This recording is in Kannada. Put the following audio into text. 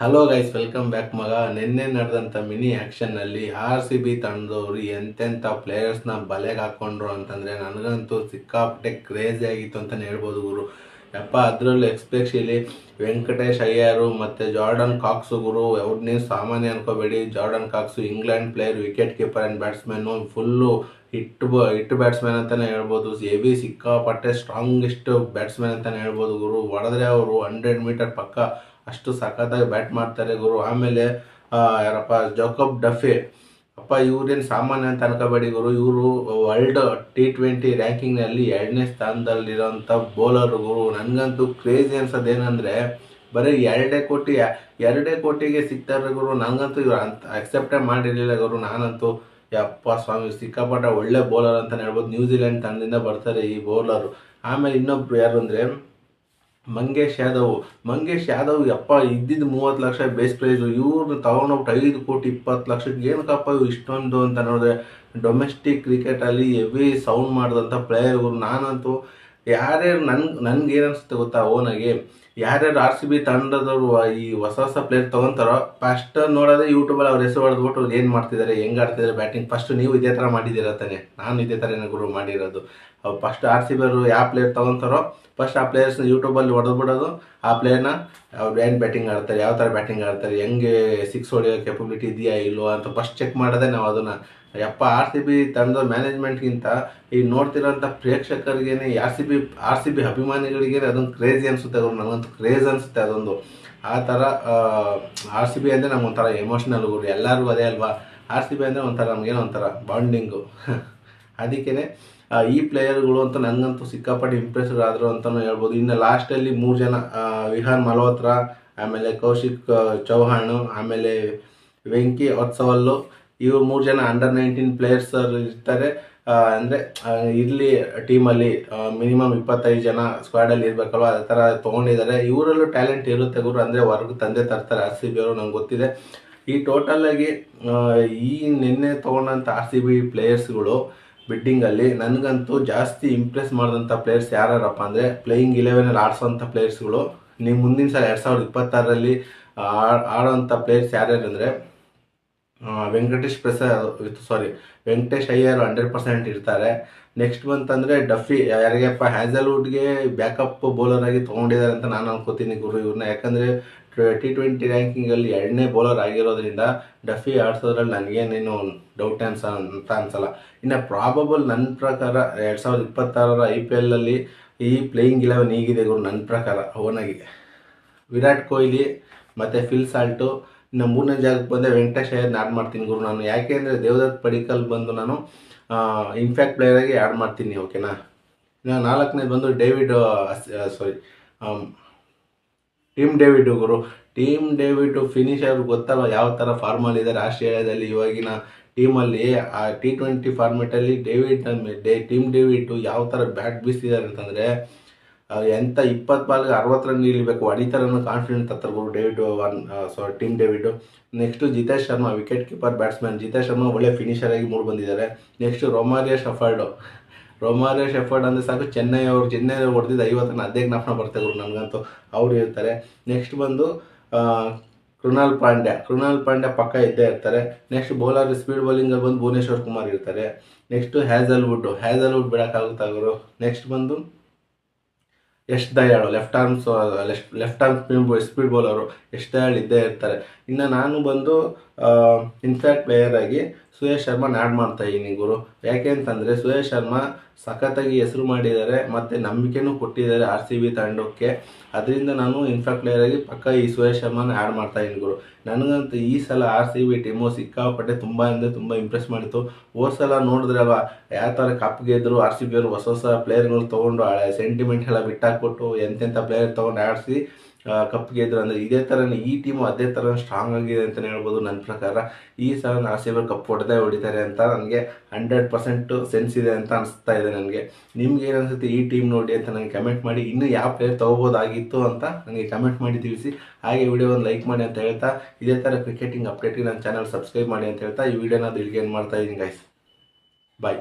ಹಲೋ ಗೈಸ್, ವೆಲ್ಕಮ್ ಬ್ಯಾಕ್ ಮಗ. ನಿನ್ನೆ ನಡೆದಂಥ ಮಿನಿ ಆ್ಯಕ್ಷನ್ನಲ್ಲಿ RCB ತಂಡದವರು ಎಂತೆಂಥ ಪ್ಲೇಯರ್ಸ್ನ ಬಲೆಗೆ ಹಾಕ್ಕೊಂಡ್ರು ಅಂತಂದರೆ ನನಗಂತೂ ಸಿಕ್ಕಾಪಟ್ಟೆ ಕ್ರೇಜಿ ಆಗಿತ್ತು ಅಂತಲೇ ಹೇಳ್ಬೋದು ಗುರು. ಯಪ್ಪ, ಅದರಲ್ಲೂ ಎಕ್ಸ್ಪೆಷಲಿ ವೆಂಕಟೇಶ್ ಅಯ್ಯರು ಮತ್ತು ಜಾರ್ಡನ್ ಕಾಕ್ಸು ಗುರು. ಅವ್ರನ್ನೇ ಸಾಮಾನ್ಯ ಅನ್ಕೋಬೇಡಿ. Jordan Cox England player, wicket keeper and batsman, full hit batsman ಅಂತಲೇ ಹೇಳ್ಬೋದು. ಹೆವಿ ಸಿಕ್ಕಾಪಟ್ಟೆ ಸ್ಟ್ರಾಂಗೆಸ್ಟ್ ಬ್ಯಾಟ್ಸ್ಮನ್ ಅಂತಲೇ ಹೇಳ್ಬೋದು ಗುರು. ಹೊಡೆದ್ರೆ ಅವರು 100 ಮೀಟರ್ ಪಕ್ಕ ಅಷ್ಟು ಸಖತ್ತಾಗಿ ಬ್ಯಾಟ್ ಮಾಡ್ತಾರೆ ಗುರು. ಆಮೇಲೆ ಯಾರಪ್ಪ, ಜಾಕೋಬ್ ಡಫೆ. ಅಪ್ಪ, ಇವ್ರೇನು ಸಾಮಾನ್ಯ ಅಂತ ಅನ್ಕೋಬೇಡಿ ಗುರು. ಇವರು ವರ್ಲ್ಡ್ T20 ರ್ಯಾಂಕಿಂಗ್ನಲ್ಲಿ 2ನೇ ಸ್ಥಾನದಲ್ಲಿರೋಂಥ ಬೌಲರ್ ಗುರು. ನನಗಂತೂ ಕ್ರೇಜಿ ಅನ್ಸೋದೇನೆಂದರೆ, ಬರೀ 2 ಕೋಟಿಗೆ ಸಿಗ್ತಾರೆ ಗುರು. ನನಗಂತೂ ಇವ್ರು ಅಂತ ಅಕ್ಸೆಪ್ಟೇ ಮಾಡಿರಲಿಲ್ಲ ಗುರು. ನಾನಂತೂ ಯಪ್ಪ ಸ್ವಾಮಿ, ಸಿಕ್ಕಾಪಟ್ಟೆ ಒಳ್ಳೆ ಬೌಲರ್ ಅಂತಲೇ ಹೇಳ್ಬೋದು. ನ್ಯೂಜಿಲೆಂಡ್ ತಂಡದಿಂದ ಬರ್ತಾರೆ ಈ ಬೌಲರು. ಆಮೇಲೆ ಇನ್ನೊಬ್ರು ಯಾರು ಅಂದರೆ ಮಂಗೇಶ್ ಯಾದವ್. ಯಪ್ಪ, ಇದ್ದಿದ್ದು 30 ಲಕ್ಷ ಬೇಸ್ ಪ್ರೈಸು. ಇವ್ರನ್ನ ತೊಗೊಂಡೋಗ್ಬಿಟ್ಟು 5 ಕೋಟಿ 20 ಲಕ್ಷಕ್ಕೆ ಏನಕ್ಕಪ್ಪ ಇವು ಇಷ್ಟೊಂದು ಅಂತ ನೋಡಿದ್ರೆ, ಡೊಮೆಸ್ಟಿಕ್ ಕ್ರಿಕೆಟಲ್ಲಿ ಹೆವಿ ಸೌಂಡ್ ಮಾಡಿದಂಥ ಪ್ಲೇಯರ್ಗಳು. ನಾನಂತೂ ಯಾರ್ಯಾರು ನನ್ಗೆ ಅನಿಸುತ್ತೆ ಗೊತ್ತಾ, ಓನಾಗಿ ಯಾರ್ಯಾರು RCB ತಂಡದವರು ಈ ಹೊಸ ಪ್ಲೇಯರ್ ತೊಗೊತಾರೋ ಫಸ್ಟ್ ನೋಡೋದೇ ಯೂಟ್ಯೂಬಲ್ಲಿ ಅವ್ರ ಹೆಸರು ಹೊಡೆದ್ಬಿಟ್ಟು ಅವ್ರು ಏನು ಮಾಡ್ತಿದ್ದಾರೆ, ಹೆಂಗೆ ಆಡ್ತಿದ್ದಾರೆ ಬ್ಯಾಟಿಂಗ್. ಫಸ್ಟ್ ನೀವು ಇದೇ ಥರ ಮಾಡಿದ್ದೀರ ತಾನೆ, ನಾನು ಇದೇ ಥರ ಗುರು ಮಾಡಿರೋದು. ಫಸ್ಟ್ RCB ಅವರು ಯಾವ ಪ್ಲೇಯರ್ ತೊಗೊತಾರೋ ಫಸ್ಟ್ ಆ ಪ್ಲೇಯರ್ಸ್ನ ಯೂಟ್ಯೂಬಲ್ಲಿ ಹೊಡೆದ್ಬಿಡೋದು. ಆ ಪ್ಲೇಯರ್ನ ಅವ್ರು ಏನು ಬ್ಯಾಟಿಂಗ್ ಆಡ್ತಾರೆ, ಯಾವ ಥರ ಬ್ಯಾಟಿಂಗ್ ಆಡ್ತಾರೆ, ಹೆಂಗೆ 6 ಹೊಡೆಯೋ ಕೆಪಬಿಲಿಟಿ ಇದೆಯಾ ಇಲ್ವೋ ಅಂತ ಫಸ್ಟ್ ಚೆಕ್ ಮಾಡೋದೇ ನಾವು ಅದನ್ನು. ಯಪ್ಪ, RCB ತಂಡದ ಮ್ಯಾನೇಜ್ಮೆಂಟ್ಗಿಂತ ಈ ನೋಡ್ತಿರೋಂಥ ಪ್ರೇಕ್ಷಕರಿಗೇನೆ RCB ಅಭಿಮಾನಿಗಳಿಗೇನೆ ಅದೊಂದು ಕ್ರೇಜಿ ಅನಿಸುತ್ತೆ ಗುರು. ನನಗಂತೂ ಕ್ರೇಜ್ ಅನಿಸುತ್ತೆ ಅದೊಂದು. ಆ ಥರ RCB ಅಂದರೆ ನಮ್ಗೊಂಥರ ಎಮೋಷ್ನಲ್ ಗುರು. ಎಲ್ಲರಿಗೂ ಅದೇ ಅಲ್ವಾ, RCB ಅಂದರೆ ಒಂಥರ ನಮಗೇನೋ ಒಂಥರ ಬಾಂಡಿಂಗು. ಅದಕ್ಕೇ ಈ ಪ್ಲೇಯರ್ಗಳು ಅಂತ ನನಗಂತೂ ಸಿಕ್ಕಾಪಟ್ಟೆ ಇಂಪ್ರೆಸ್ಡ್ ಆದರು ಅಂತಲೂ ಹೇಳ್ಬೋದು. ಇನ್ನು ಲಾಸ್ಟಲ್ಲಿ 3 ಜನ, ವಿಹಾನ್ ಮಲ್ಹೋತ್ರಾ, ಆಮೇಲೆ ಕೌಶಿಕ್ ಚೌಹಾಣ್, ಆಮೇಲೆ ವೆಂಕಿ ಒತ್ಸವಲ್ಲು, ಇವರು 3 ಜನ ಅಂಡರ್-19 ಪ್ಲೇಯರ್ಸ್ ಇರ್ತಾರೆ. ಅಂದರೆ ಇರಲಿ ಟೀಮಲ್ಲಿ ಮಿನಿಮಮ್ 25 ಜನ ಸ್ಕ್ವಾಡಲ್ಲಿ ಇರಬೇಕಲ್ವ, ಅದೇ ಥರ ತೊಗೊಂಡಿದ್ದಾರೆ. ಇವರಲ್ಲೂ ಟ್ಯಾಲೆಂಟ್ ಇರುತ್ತೆ ಗುರು. ಅಂದರೆ ಹೊರಗೆ ತಂದೆ ತರ್ತಾರೆ RCB ಅವರು, ನಂಗೆ ಗೊತ್ತಿದೆ. ಈ ಟೋಟಲಾಗಿ ಈ ನಿನ್ನೆ ತೊಗೊಂಡಂಥ RCB ಪ್ಲೇಯರ್ಸ್ಗಳು ಬಿಡ್ಡಿಂಗಲ್ಲಿ ನನಗಂತೂ ಜಾಸ್ತಿ ಇಂಪ್ರೆಸ್ ಮಾಡಿದಂಥ ಪ್ಲೇಯರ್ಸ್ ಯಾರಪ್ಪ ಅಂದರೆ, ಪ್ಲೇಯಿಂಗ್ 11 ಆಡಿಸೋಂಥ ಪ್ಲೇಯರ್ಸ್ಗಳು. ನೀವು ಮುಂದಿನ ಸಲ 2026ರಲ್ಲಿ ಆಡೋಂಥ ಪ್ಲೇಯರ್ಸ್ ಯಾರ್ಯಾರಂದರೆ, ವೆಂಕಟೇಶ್ ಅಯ್ಯರ್ 100% ಇರ್ತಾರೆ. ನೆಕ್ಸ್ಟ್ ಬಂತಂದರೆ ಡಫಿ. ಯಾರಿಗಪ್ಪ, ಹ್ಯಾಸಲ್ವುಡ್ಗೆ ಬ್ಯಾಕಪ್ ಬೌಲರ್ ಆಗಿ ತೊಗೊಂಡಿದ್ದಾರೆ ಅಂತ ನಾನು ಅನ್ಕೋತೀನಿ ಗುರು ಇವ್ರನ್ನ. ಯಾಕಂದರೆ T20 ರ್ಯಾಂಕಿಂಗಲ್ಲಿ 2ನೇ ಬೌಲರ್ ಆಗಿರೋದ್ರಿಂದ ಡಫಿ ಆಡ್ಸೋದ್ರಲ್ಲಿ ನನಗೇನೇನು ಡೌಟ್ ಅಂತ ಅನ್ಸಲ್ಲ. ಇನ್ನು ಪ್ರಾಬಬಲ್ ನನ್ನ ಪ್ರಕಾರ 2026ರ IPL ಈ ಪ್ಲೇಯಿಂಗ್ 11 ಹೀಗಿದೆ ಗುರು. ನನ್ನ ಪ್ರಕಾರ ಓನಾಗಿ ವಿರಾಟ್ ಕೊಹ್ಲಿ ಮತ್ತು ಫಿಲ್ ಸಾಲ್ಟು. ಇನ್ನು 3ನೇ ಜಾಗಕ್ಕೆ ಬಂದೆ ವೆಂಕಟೇಶ್ ಅಯ್ಯರ್ನ ಆ್ಯಡ್ ಮಾಡ್ತೀನಿ ಗುರು ನಾನು. ಯಾಕೆ ಅಂದರೆ ದೇವದತ್ ಪಡಿಕ್ಕಲ್ ಬಂದು ನಾನು ಇಂಪ್ಯಾಕ್ಟ್ ಪ್ಲೇಯರಾಗಿ ಆ್ಯಡ್ ಮಾಡ್ತೀನಿ, ಓಕೆನಾ. ಇನ್ನು 4ನೇದು ಬಂದು ಟೀಮ್ ಡೇವಿಡ್ ಗುರು. ಟೀಮ್ ಡೇವಿಡ್ ಫಿನಿಶರ್ ಗೊತ್ತಲ್ಲ ಯಾವ ಥರ ಫಾರ್ಮಲ್ಲಿದ್ದಾರೆ ಆಸ್ಟ್ರೇಲಿಯಾದಲ್ಲಿ ಇವಾಗಿನ ಟೀಮಲ್ಲಿ. ಆ T20 ಫಾರ್ಮೆಟಲ್ಲಿ ಟೀಮ್ ಡೇವಿಡ್ ಯಾವ ಥರ ಬ್ಯಾಟ್ ಬೀಸ್ತಿದ್ದಾರೆ ಅಂತಂದರೆ, ಎಂಥ 20 ಬಾಲ್ಗೆ 60 ರನ್ ಇಳಿಬೇಕು ಹೊಡಿತಾರನ್ನೋ ಕಾನ್ಫಿಡೆಂಟ್ ತರ್ತಾರೆ ಗುರು Tim David. Next Jitesh Sharma, wicket keeper batsman. Jitesh Sharma ಒಳ್ಳೆ ಫಿನಿಷರ್ ಆಗಿ ಮೂಡಿ ಬಂದಿದ್ದಾರೆ. ನೆಕ್ಸ್ಟು ರೊಮಾರಿಯೋ ಶೆಫರ್ಡ್ ಅಂದರೆ ಸಾಕು, ಚೆನ್ನೈ ಹೊಡೆದಿದ್ದು 50 ರನ್ ಅದೇ ಜ್ಞಾಪನ ಬರ್ತಾರೆ ಗುರು ನನಗಂತೂ. ಅವರು ಇರ್ತಾರೆ. ನೆಕ್ಸ್ಟ್ ಬಂದು ಕೃಣಾಲ್ ಪಾಂಡ್ಯ ಪಕ್ಕ ಇದ್ದೇ ಇರ್ತಾರೆ. ನೆಕ್ಸ್ಟ್ ಬೌಲರ್ ಸ್ಪೀಡ್ ಬೌಲಿಂಗಲ್ಲಿ ಬಂದು ಭುವನೇಶ್ವರ್ ಕುಮಾರ್ ಇರ್ತಾರೆ. ನೆಕ್ಸ್ಟು ಹ್ಯಾಸಲ್ವುಡ್ ಬಿಡೋಕ್ಕಾಗುತ್ತಾ ಗುರು. ನೆಕ್ಸ್ಟ್ ಬಂದು Yash Dayal, left arm speed bowler Yash Dayal ಇದ್ದೇ ಇರ್ತಾರೆ. ಇನ್ನು ನಾನು ಬಂದು ಇನ್ಫ್ಯಾಕ್ಟ್ ಪ್ಲೇಯರ್ ಆಗಿ ಸುಯೇಶ್ ಶರ್ಮಾನ ಆ್ಯಡ್ ಮಾಡ್ತಾ ಇದ್ದೀನಿ ಗುರು. ಯಾಕೆ ಅಂತಂದರೆ ಸುಯೇಶ್ ಶರ್ಮಾ ಸಖತ್ತಾಗಿ ಹೆಸರು ಮಾಡಿದ್ದಾರೆ ಮತ್ತು ನಂಬಿಕೆನೂ ಕೊಟ್ಟಿದ್ದಾರೆ RCB ತಂಡಕ್ಕೆ. ಅದರಿಂದ ನಾನು ಇನ್ಫ್ಯಾಕ್ಟ್ ಪ್ಲೇಯರ್ ಆಗಿ ಪಕ್ಕ ಈ ಸುಯೇಶ್ ಶರ್ಮಾನ ಆ್ಯಡ್ ಮಾಡ್ತಾ ಇದ್ದೀನಿ ಗುರು. ನನಗಂತೂ ಈ ಸಲ RCB ಟೀಮು ಸಿಕ್ಕಾಪಟ್ಟೆ ತುಂಬ ಇಂಪ್ರೆಸ್ ಮಾಡಿತ್ತು. ಹೋದ ಸಲ ನೋಡಿದ್ರಲ್ವ ಯಾವ ಥರ ಕಪ್ ಗೆದ್ದರು RCB ಅವರು. ಹೊಸ ಪ್ಲೇಯರ್ಗಳು ತೊಗೊಂಡು ಸೆಂಟಿಮೆಂಟ್ ಎಲ್ಲ ಬಿಟ್ಟಾಕ್ಬಿಟ್ಟು ಎಂತೆಂಥ ಪ್ಲೇಯರ್ ತೊಗೊಂಡು ಆಡಿಸಿ ಕಪ್ ಗೆದ್ರು. ಅಂದರೆ ಇದೇ ಥರನೇ ಈ ಟೀಮು ಅದೇ ಥರ ಸ್ಟ್ರಾಂಗ್ ಆಗಿದೆ ಅಂತಲೇ ಹೇಳ್ಬೋದು ನನ್ನ ಪ್ರಕಾರ. ಈ ಸಲ RCB ಕಪ್ ಹೊಡಿತಾರೆ ಅಂತ ನನಗೆ 100% ಸೆನ್ಸ್ ಇದೆ ಅಂತ ಅನಿಸ್ತಾ ಇದೆ ನನಗೆ. ನಿಮ್ಗೆ ಏನು ಅನಿಸುತ್ತೆ ಈ ಟೀಮ್ ನೋಡಿ ಅಂತ ನನಗೆ ಕಮೆಂಟ್ ಮಾಡಿ. ಇನ್ನೂ ಯಾವ ಪ್ಲೇಯರ್ ತೊಗೋಬೋದಾಗಿತ್ತು ಅಂತ ನನಗೆ ಕಮೆಂಟ್ ಮಾಡಿ ತಿಳಿಸಿ. ಹಾಗೆ ವಿಡಿಯೋವನ್ನು ಲೈಕ್ ಮಾಡಿ ಅಂತ ಹೇಳ್ತಾ, ಇದೇ ಥರ ಕ್ರಿಕೆಟಿಂಗ್ ಅಪ್ಡೇಟ್ಗೆ ನನ್ನ ಚಾನಲ್ ಸಬ್ಸ್ಕ್ರೈಬ್ ಮಾಡಿ ಅಂತ ಹೇಳ್ತಾ ಈ ವಿಡಿಯೋನ ಇಲ್ಲಿಗೆ ಏನು ಮಾಡ್ತಾ ಇದ್ದೀನಿ ಗೈಸ್. ಬಾಯ್.